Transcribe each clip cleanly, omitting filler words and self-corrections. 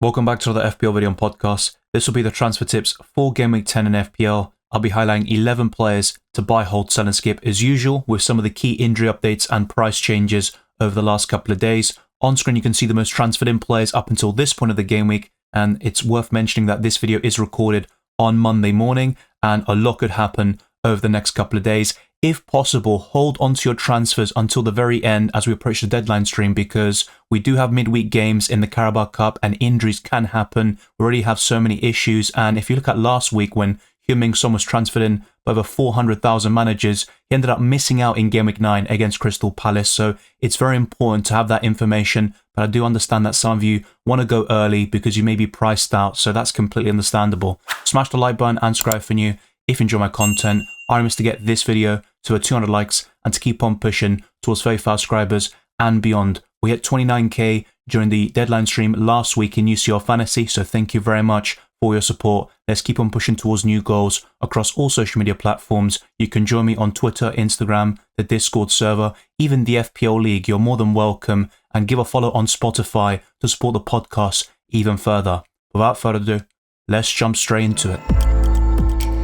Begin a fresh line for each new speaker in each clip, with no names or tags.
Welcome back to another FPL video and podcast. This will be the transfer tips for Game Week 10 in FPL. I'll be highlighting 11 players to buy, hold, sell and skip as usual, with some of the key injury updates and price changes over the last couple of days. On screen you can see the most transferred in players up until this point of the game week, and it's worth mentioning that this video is recorded on Monday morning and a lot could happen over the next couple of days. If possible, hold onto your transfers until the very end as we approach the deadline stream, because we do have midweek games in the Carabao Cup and injuries can happen. We already have so many issues, and if you look at last week when Heung-min Son was transferred in by over 400,000 managers, he ended up missing out in Game Week 9 against Crystal Palace, so it's very important to have that information. But I do understand that some of you want to go early because you may be priced out, so that's completely understandable. Smash the like button and subscribe for new if you enjoy my content. Our aim is to get this video to 200 likes and to keep on pushing towards 35 subscribers and beyond. We hit 29k during the deadline stream last week in UCL Fantasy, so thank you very much for your support. Let's keep on pushing towards new goals across all social media platforms. You can join me on Twitter, Instagram, the Discord server, even the FPL League. You're more than welcome, and give a follow on Spotify to support the podcast even further. Without further ado, let's jump straight into it.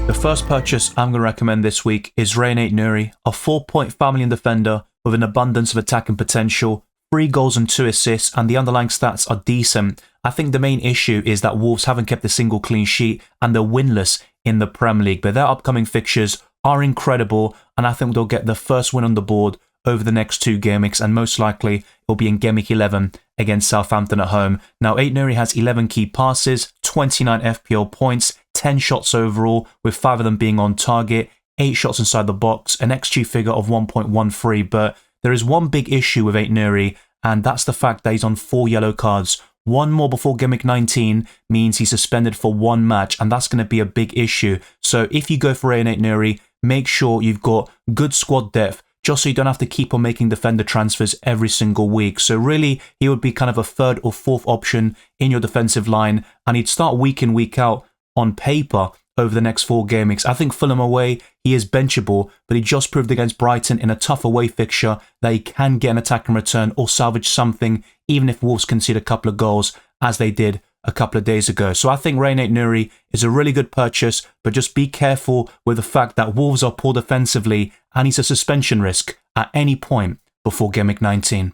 The first purchase I'm going to recommend this week is Rayan Aït-Nouri, a 4.5 million defender with an abundance of attacking potential, 3 goals and 2 assists, and the underlying stats are decent. I think the main issue is that Wolves haven't kept a single clean sheet and they're winless in the Premier League, but their upcoming fixtures are incredible and I think they'll get the first win on the board over the next 2 game weeks, and most likely it will be in Game Week 11 against Southampton at home. Now, Aït-Nouri has 11 key passes, 29 FPL points, 10 shots overall, with 5 of them being on target, 8 shots inside the box, an XG figure of 1.13, but there is one big issue with Aït-Nouri, and that's the fact that he's on 4 yellow cards. 1 more before Game Week 19 means he's suspended for 1 match, and that's going to be a big issue. So if you go for Rayan Aït-Nouri, make sure you've got good squad depth, just so you don't have to keep on making defender transfers every single week. So really, he would be kind of a 3rd or 4th option in your defensive line, and he'd start week in, week out on paper over the next 4 game weeks. I think Fulham away, he is benchable, but he just proved against Brighton in a tough away fixture that he can get an attack in return or salvage something, even if Wolves concede a couple of goals, as they did a couple of days ago. So I think Rayan Aït-Nouri is a really good purchase, but just be careful with the fact that Wolves are poor defensively and he's a suspension risk at any point before Game Week 19.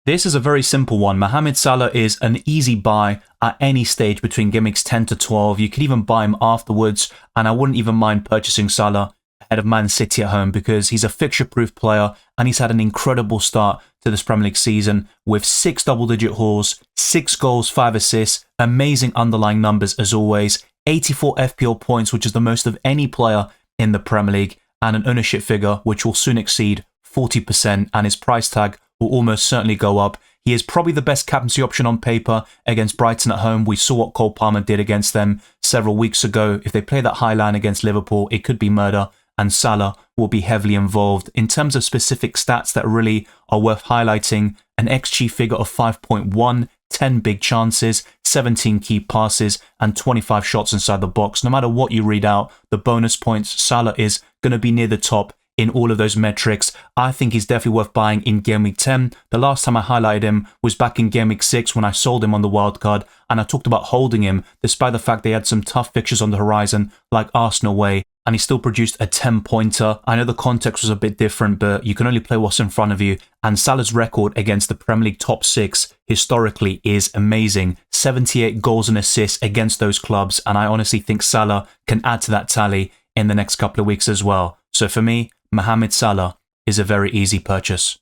This is a very simple one. Mohamed Salah is an easy buy at any stage between Game Weeks 10 to 12. You could even buy him afterwards, and I wouldn't even mind purchasing Salah ahead of Man City at home because he's a fixture-proof player and he's had an incredible start to this Premier League season with 6 double-digit hauls, 6 goals, 5 assists, amazing underlying numbers as always, 84 FPL points, which is the most of any player in the Premier League, and an ownership figure which will soon exceed 40%, and his price tag will almost certainly go up. He is probably the best captaincy option on paper against Brighton at home. We saw what Cole Palmer did against them several weeks ago. If they play that high line against Liverpool, it could be murder, and Salah will be heavily involved. In terms of specific stats that really are worth highlighting, an XG figure of 5.1, 10 big chances, 17 key passes, and 25 shots inside the box. No matter what you read out, the bonus points, Salah is going to be near the top in all of those metrics. I think he's definitely worth buying in Game Week 10. The last time I highlighted him was back in Game Week 6 when I sold him on the wildcard, and I talked about holding him despite the fact they had some tough fixtures on the horizon like Arsenal away, and he still produced a 10-pointer. I know the context was a bit different, but you can only play what's in front of you, and Salah's record against the Premier League top 6 historically is amazing. 78 goals and assists against those clubs, and I honestly think Salah can add to that tally in the next couple of weeks as well. So for me, Mohamed Salah is a very easy purchase.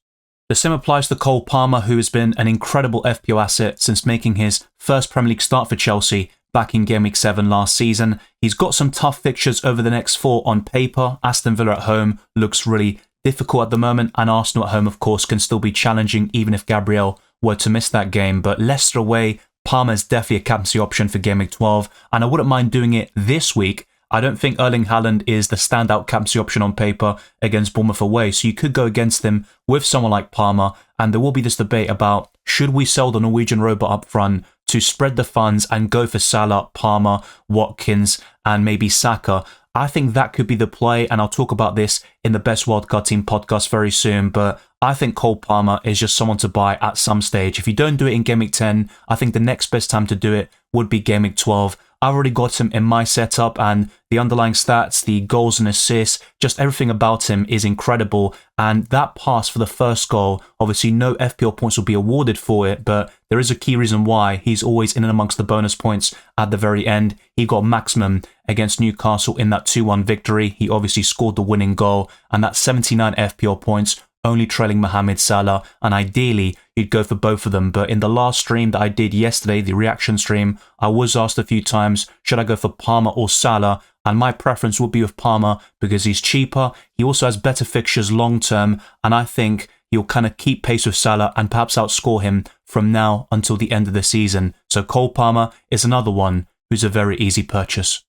The same applies to Cole Palmer, who has been an incredible FPL asset since making his first Premier League start for Chelsea back in Game Week 7 last season. He's got some tough fixtures over the next 4 on paper. Aston Villa at home looks really difficult at the moment, and Arsenal at home, of course, can still be challenging even if Gabriel were to miss that game. But Leicester away, Palmer is definitely a captaincy option for Game Week 12, and I wouldn't mind doing it this week. I don't think Erling Haaland is the standout captaincy option on paper against Bournemouth away, so you could go against them with someone like Palmer, and there will be this debate about should we sell the Norwegian robot up front to spread the funds and go for Salah, Palmer, Watkins, and maybe Saka. I think that could be the play, and I'll talk about this in the Best Wildcard Team podcast very soon, but I think Cole Palmer is just someone to buy at some stage. If you don't do it in Game Week 10, I think the next best time to do it would be Game Week 12. I've already got him in my setup, and the underlying stats, the goals and assists, just everything about him is incredible. And that pass for the first goal, obviously no FPL points will be awarded for it, but there is a key reason why. He's always in and amongst the bonus points at the very end. He got maximum against Newcastle in that 2-1 victory. He obviously scored the winning goal, and that's 79 FPL points, only trailing Mohamed Salah, and ideally you'd go for both of them. But in the last stream that I did yesterday, the reaction stream, I was asked a few times, should I go for Palmer or Salah? And my preference would be with Palmer because he's cheaper. He also has better fixtures long term, and I think he'll kind of keep pace with Salah and perhaps outscore him from now until the end of the season. So Cole Palmer is another one who's a very easy purchase.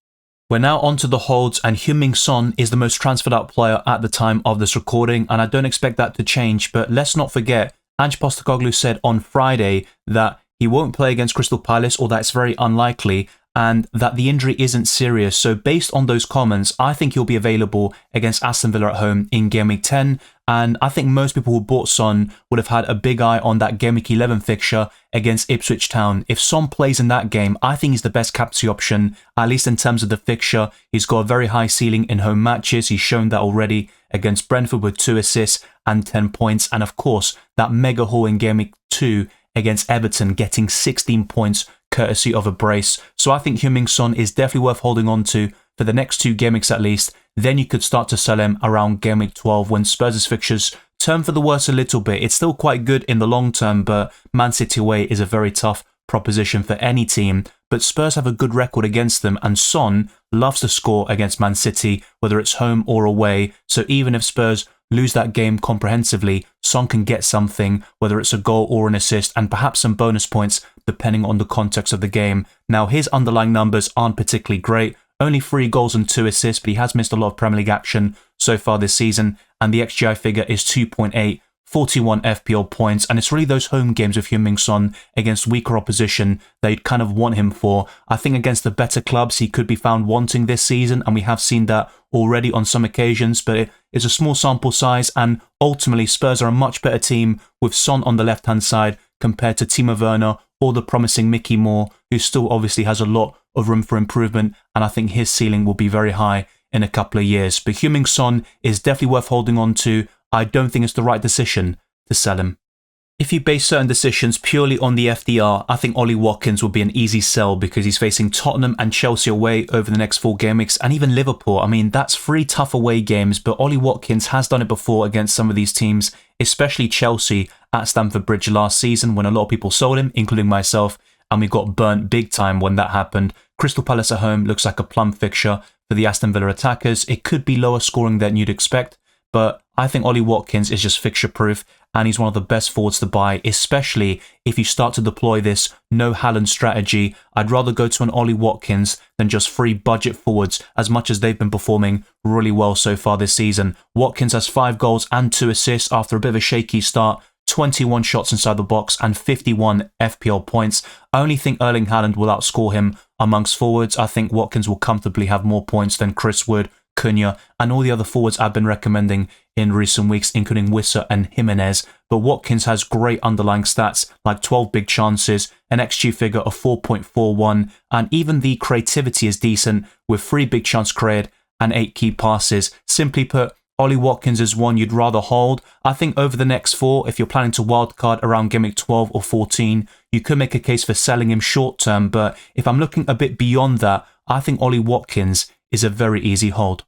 We're now on to the holds, and Heung-min Son is the most transferred out player at the time of this recording, and I don't expect that to change. But let's not forget, Ange Postecoglou said on Friday that he won't play against Crystal Palace, or that it's very unlikely, and that the injury isn't serious. So based on those comments, I think he'll be available against Aston Villa at home in Game Week 10. And I think most people who bought Son would have had a big eye on that Game Week 11 fixture against Ipswich Town. If Son plays in that game, I think he's the best captaincy option, at least in terms of the fixture. He's got a very high ceiling in home matches. He's shown that already against Brentford with 2 assists and 10 points. And of course, that mega haul in Game Week 2 against Everton, getting 16 points courtesy of a brace. So I think Heung-min Son is definitely worth holding on to for the next 2 game weeks at least. Then you could start to sell him around Game Week 12 when Spurs' fixtures turn for the worse a little bit. It's still quite good in the long term, but Man City away is a very tough proposition for any team. But Spurs have a good record against them, and Son loves to score against Man City, whether it's home or away. So even if Spurs lose that game comprehensively, Son can get something, whether it's a goal or an assist, and perhaps some bonus points depending on the context of the game. Now, his underlying numbers aren't particularly great. Only 3 goals and 2 assists, but he has missed a lot of Premier League action so far this season, and the XGI figure is 2.8, 41 FPL points, and it's really those home games with Heung-min Son against weaker opposition that you'd kind of want him for. I think against the better clubs he could be found wanting this season, and we have seen that already on some occasions, but it's a small sample size, and ultimately Spurs are a much better team with Son on the left-hand side compared to Timo Werner or the promising Mickey Moore, who still obviously has a lot of room for improvement, and I think his ceiling will be very high in a couple of years. But Heung-min Son is definitely worth holding on to. I don't think it's the right decision to sell him. If you base certain decisions purely on the FDR, I think Ollie Watkins will be an easy sell because he's facing Tottenham and Chelsea away over the next 4 game weeks, and even Liverpool. I mean, that's 3 tough away games, but Ollie Watkins has done it before against some of these teams, especially Chelsea at Stamford Bridge last season when a lot of people sold him, including myself, and we got burnt big time when that happened. Crystal Palace at home looks like a plum fixture for the Aston Villa attackers. It could be lower scoring than you'd expect, but I think Ollie Watkins is just fixture proof, and he's one of the best forwards to buy, especially if you start to deploy this no Haaland strategy. I'd rather go to an Ollie Watkins than just 3 budget forwards, as much as they've been performing really well so far this season. Watkins has 5 goals and 2 assists after a bit of a shaky start, 21 shots inside the box and 51 FPL points. I only think Erling Haaland will outscore him amongst forwards. I think Watkins will comfortably have more points than Chris Wood, Cunha, and all the other forwards I've been recommending in recent weeks, including Wissa and Jimenez. But Watkins has great underlying stats like 12 big chances, an XG figure of 4.41, and even the creativity is decent with 3 big chances created and 8 key passes. Simply put, Ollie Watkins is one you'd rather hold. I think over the next 4, if you're planning to wildcard around Game Week 12 or 14, you could make a case for selling him short term, but if I'm looking a bit beyond that, I think Ollie Watkins is a very easy hold.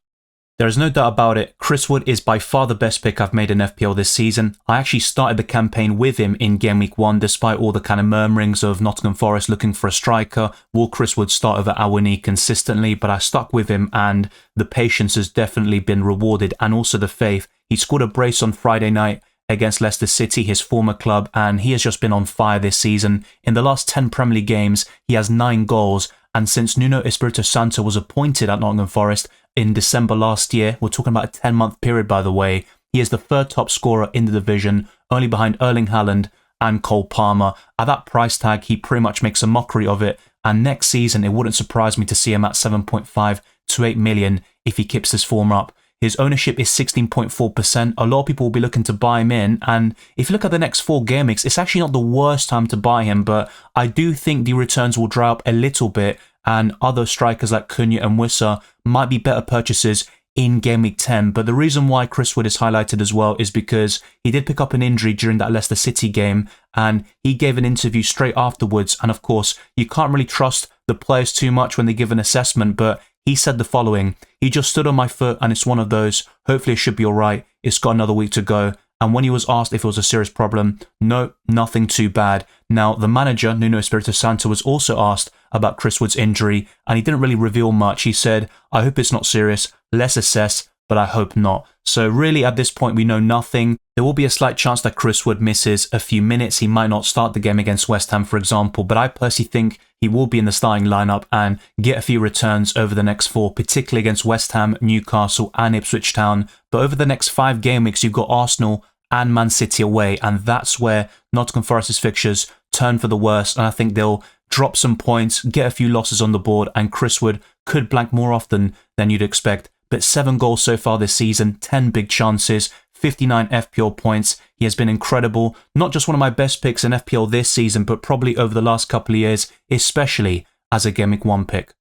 There is no doubt about it, Chris Wood is by far the best pick I've made in FPL this season. I actually started the campaign with him in Game Week 1 despite all the kind of murmurings of Nottingham Forest looking for a striker. Will Chris Wood start over Awani consistently? But I stuck with him, and the patience has definitely been rewarded, and also the faith. He scored a brace on Friday night against Leicester City, his former club, and he has just been on fire this season. In the last 10 Premier League games, he has 9 goals, and since Nuno Espirito Santo was appointed at Nottingham Forest in December last year, we're talking about a 10-month period by the way, he is the 3rd top scorer in the division, only behind Erling Haaland and Cole Palmer. At that price tag, he pretty much makes a mockery of it, and next season it wouldn't surprise me to see him at 7.5 to 8 million if he keeps this form up. His ownership is 16.4%. A lot of people will be looking to buy him in. And if you look at the next 4 game weeks, it's actually not the worst time to buy him. But I do think the returns will dry up a little bit. And other strikers like Cunha and Wissa might be better purchases in Game Week 10. But the reason why Chris Wood is highlighted as well is because he did pick up an injury during that Leicester City game, and he gave an interview straight afterwards. And of course, you can't really trust the players too much when they give an assessment, but he said the following: "He just stood on my foot and it's one of those, hopefully it should be alright, it's got another week to go." And when he was asked if it was a serious problem, no, nothing too bad. Now, the manager, Nuno Espirito Santo, was also asked about Chris Wood's injury, and he didn't really reveal much. He said, "I hope it's not serious, let's assess, but I hope not." So really, at this point, we know nothing. There will be a slight chance that Chris Wood misses a few minutes. He might not start the game against West Ham, for example, but I personally think he will be in the starting lineup and get a few returns over the next 4, particularly against West Ham, Newcastle and Ipswich Town. But over the next 5 game weeks, you've got Arsenal and Man City away, and that's where Nottingham Forest's fixtures turn for the worst, and I think they'll drop some points, get a few losses on the board, and Chris Wood could blank more often than you'd expect. But 7 goals so far this season, 10 big chances, 59 FPL points. He has been incredible. Not just one of my best picks in FPL this season, but probably over the last couple of years, especially as a Game Week 1 pick.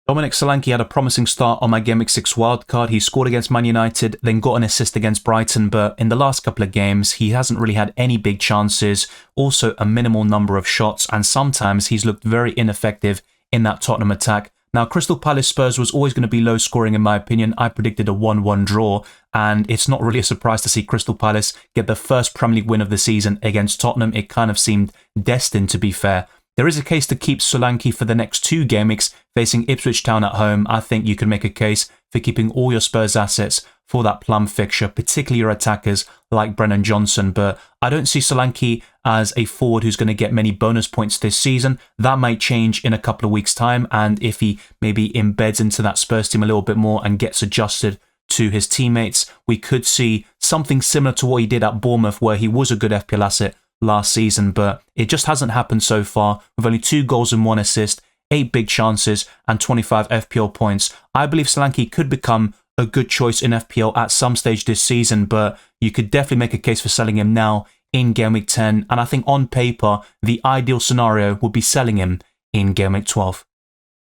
Dominic Solanke had a promising start on my Game Week 6 wildcard. He scored against Man United, then got an assist against Brighton, but in the last couple of games, he hasn't really had any big chances, also a minimal number of shots, and sometimes he's looked very ineffective in that Tottenham attack. Now, Crystal Palace Spurs was always going to be low scoring in my opinion. I predicted a 1-1 draw, and it's not really a surprise to see Crystal Palace get the first Premier League win of the season against Tottenham. It kind of seemed destined, to be fair. There is a case to keep Solanke for the next 2 game weeks facing Ipswich Town at home. I think you can make a case for keeping all your Spurs assets for that plum fixture, particularly your attackers like Brennan Johnson. But I don't see Solanke as a forward who's going to get many bonus points this season. That might change in a couple of weeks' time, and if he maybe embeds into that Spurs team a little bit more and gets adjusted to his teammates, we could see something similar to what he did at Bournemouth, where he was a good FPL asset last season, but it just hasn't happened so far. With only 2 goals and 1 assist, 8 big chances and 25 FPL points, I believe Solanke could become a good choice in FPL at some stage this season, but you could definitely make a case for selling him now in Game Week 10, and I think on paper, the ideal scenario would be selling him in Game Week 12.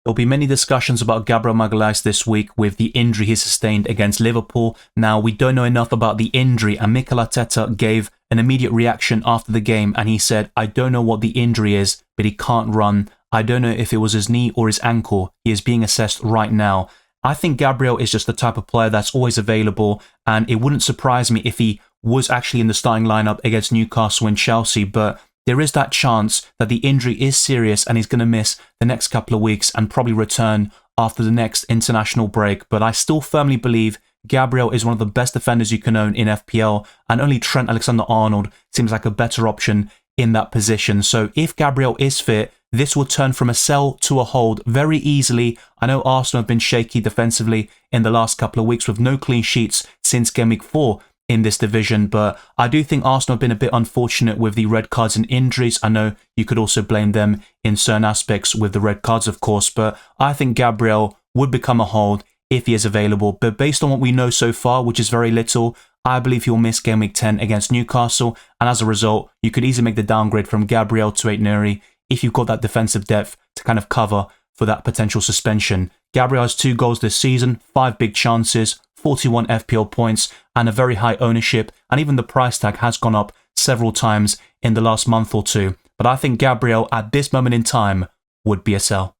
There'll be many discussions about Gabriel Magalhaes this week with the injury he sustained against Liverpool. Now, we don't know enough about the injury, and Mikel Arteta gave an immediate reaction after the game, and he said, "I don't know what the injury is, but he can't run. I don't know if it was his knee or his ankle. He is being assessed right now." I think Gabriel is just the type of player that's always available, and it wouldn't surprise me if he was actually in the starting lineup against Newcastle and Chelsea, but there is that chance that the injury is serious and he's going to miss the next couple of weeks and probably return after the next international break. But I still firmly believe Gabriel is one of the best defenders you can own in FPL, and only Trent Alexander-Arnold seems like a better option in that position. So if Gabriel is fit, this will turn from a sell to a hold very easily. I know Arsenal have been shaky defensively in the last couple of weeks with no clean sheets since Game Week 4 in this division, but I do think Arsenal have been a bit unfortunate with the red cards and injuries. I know you could also blame them in certain aspects with the red cards, of course, but I think Gabriel would become a hold if he is available. But based on what we know so far, which is very little, I believe he'll miss Game Week 10 against Newcastle, and as a result, you could easily make the downgrade from Gabriel to Aït-Nouri if you've got that defensive depth to kind of cover for that potential suspension. Gabriel has 2 goals this season, 5 big chances, 41 FPL points, and a very high ownership, and even the price tag has gone up several times in the last month or 2. But I think Gabriel, at this moment in time, would be a sell.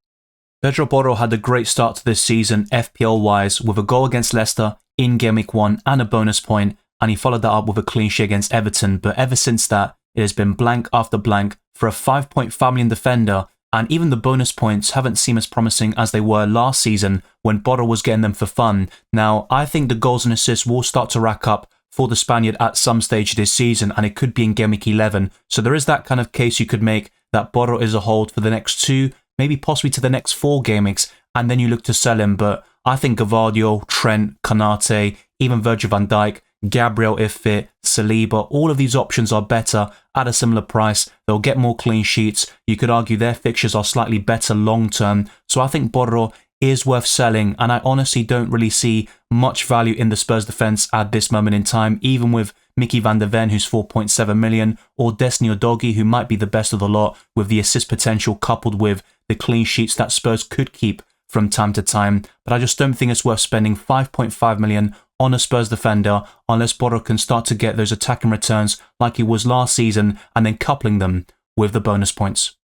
Pedro Porro had a great start to this season, FPL-wise, with a goal against Leicester in Game Week 1 and a bonus point, and he followed that up with a clean sheet against Everton, but ever since that, it has been blank after blank for a 5.5 million defender, and even the bonus points haven't seemed as promising as they were last season when Porro was getting them for fun. Now, I think the goals and assists will start to rack up for the Spaniard at some stage this season, and it could be in Game Week 11, so there is that kind of case you could make that Porro is a hold for the next 2, maybe possibly to the next 4 game weeks, and then you look to sell him. But I think Gvardiol, Trent, Konate, even Virgil van Dijk, Gabriel if fit, Saliba, all of these options are better at a similar price. They'll get more clean sheets. You could argue their fixtures are slightly better long term. So I think Porro is worth selling, and I honestly don't really see much value in the Spurs defence at this moment in time, even with Mickey van der Ven, who's 4.7 million, or Destiny Udogie, who might be the best of the lot with the assist potential coupled with the clean sheets that Spurs could keep from time to time. But I just don't think it's worth spending 5.5 million on a Spurs defender unless Borja can start to get those attacking returns like he was last season and then coupling them with the bonus points.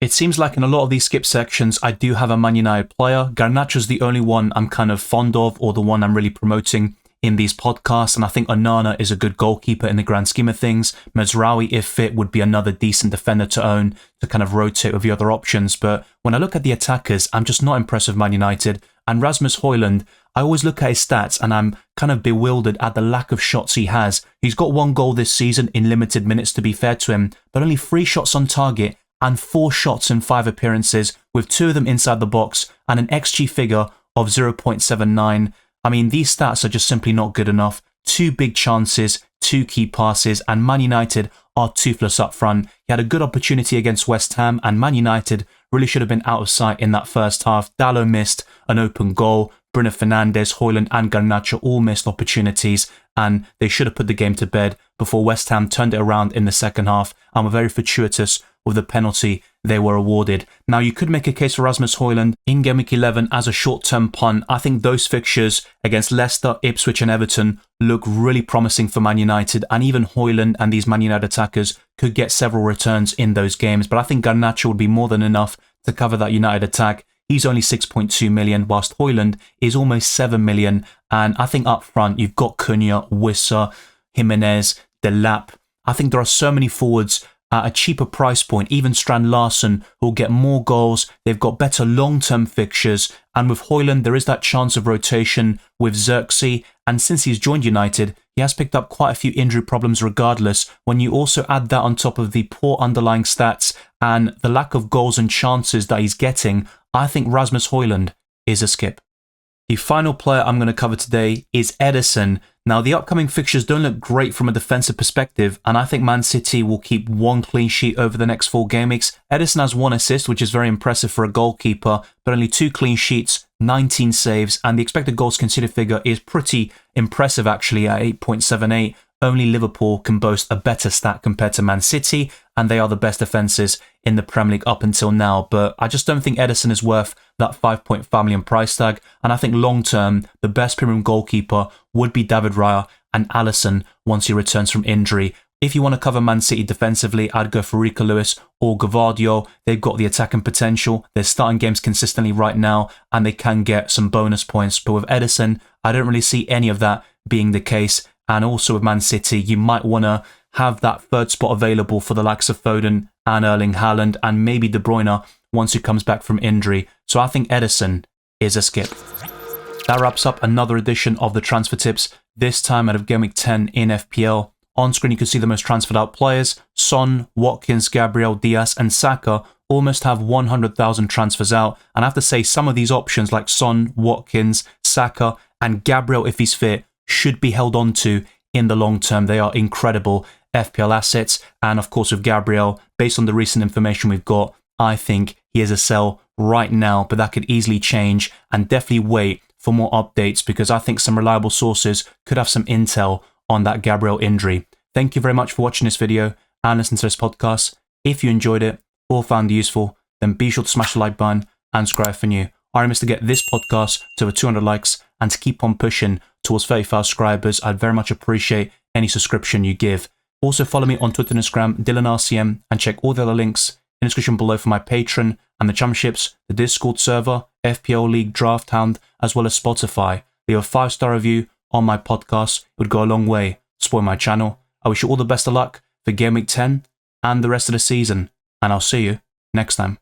It seems like in a lot of these skip sections, I do have a Man United player. Garnacho's the only one I'm kind of fond of, or the one I'm really promoting in these podcasts, and I think Onana is a good goalkeeper in the grand scheme of things. Mazraoui, if fit, would be another decent defender to own to kind of rotate with the other options. But when I look at the attackers, I'm just not impressed with Man United. And Rasmus Højlund, I always look at his stats and I'm kind of bewildered at the lack of shots he has. He's got 1 goal this season in limited minutes, to be fair to him, but only 3 shots on target and 4 shots in 5 appearances, with 2 of them inside the box and an XG figure of 0.79. I mean, these stats are just simply not good enough. 2 big chances, 2 key passes, and Man United are toothless up front. He had a good opportunity against West Ham, and Man United really should have been out of sight in that first half. Dalot missed an open goal. Bruno Fernandes, Højlund and Garnacho all missed opportunities, and they should have put the game to bed before West Ham turned it around in the second half and were very fortuitous with the penalty they were awarded. Now, you could make a case for Rasmus Højlund in Gameweek 11 as a short-term punt. I think those fixtures against Leicester, Ipswich and Everton look really promising for Man United, and even Højlund and these Man United attackers could get several returns in those games. But I think Garnacho would be more than enough to cover that United attack. He's only 6.2 million, whilst Højlund is almost 7 million. And I think up front, you've got Cunha, Wissa, Jimenez, Delap. I think there are so many forwards at a cheaper price point, even Strand Larsen, who will get more goals. They've got better long-term fixtures. And with Højlund, there is that chance of rotation with Xerxes. And since he's joined United, he has picked up quite a few injury problems regardless. When you also add that on top of the poor underlying stats and the lack of goals and chances that he's getting, I think Rasmus Højlund is a skip. The final player I'm going to cover today is Ederson. Now, the upcoming fixtures don't look great from a defensive perspective, and I think Man City will keep 1 clean sheet over the next 4 game weeks. Ederson has 1 assist, which is very impressive for a goalkeeper, but only 2 clean sheets, 19 saves, and the expected goals conceded figure is pretty impressive actually at 8.78. Only Liverpool can boast a better stat compared to Man City, and they are the best defences in the Premier League up until now. But I just don't think Ederson is worth that 5.5 million price tag, and I think long term, the best premium goalkeeper would be David Raya and Alisson once he returns from injury. If you want to cover Man City defensively, I'd go for Rico Lewis or Gvardiol. They've got the attacking potential. They're starting games consistently right now, and they can get some bonus points. But with Ederson, I don't really see any of that being the case. And also with Man City, you might want to have that third spot available for the likes of Foden and Erling Haaland and maybe De Bruyne once he comes back from injury. So I think Ederson is a skip. That wraps up another edition of the Transfer Tips, this time out of Gameweek 10 in FPL. On screen you can see the most transferred out players. Son, Watkins, Gabriel, Diaz and Saka almost have 100,000 transfers out. And I have to say some of these options like Son, Watkins, Saka and Gabriel, if he's fit, should be held on to in the long term. They are incredible FPL assets. And of course with Gabriel, based on the recent information we've got, I think he is a sell right now, but that could easily change, and definitely wait for more updates because I think some reliable sources could have some intel on that Gabriel injury. Thank you very much for watching this video and listening to this podcast. If you enjoyed it or found it useful, then be sure to smash the like button and subscribe if you're new. Our aim is to get this podcast to over 200 likes and to keep on pushing towards 35 subscribers. I'd very much appreciate any subscription you give. Also follow me on Twitter and Instagram, DylanRCM, and check all the other links in the description below for my Patreon and the championships, the Discord server, FPL League Draft Hound, as well as Spotify. Leave a 5-star review on my podcast. It would go a long way to support my channel. I wish you all the best of luck for Game Week 10 and the rest of the season, and I'll see you next time.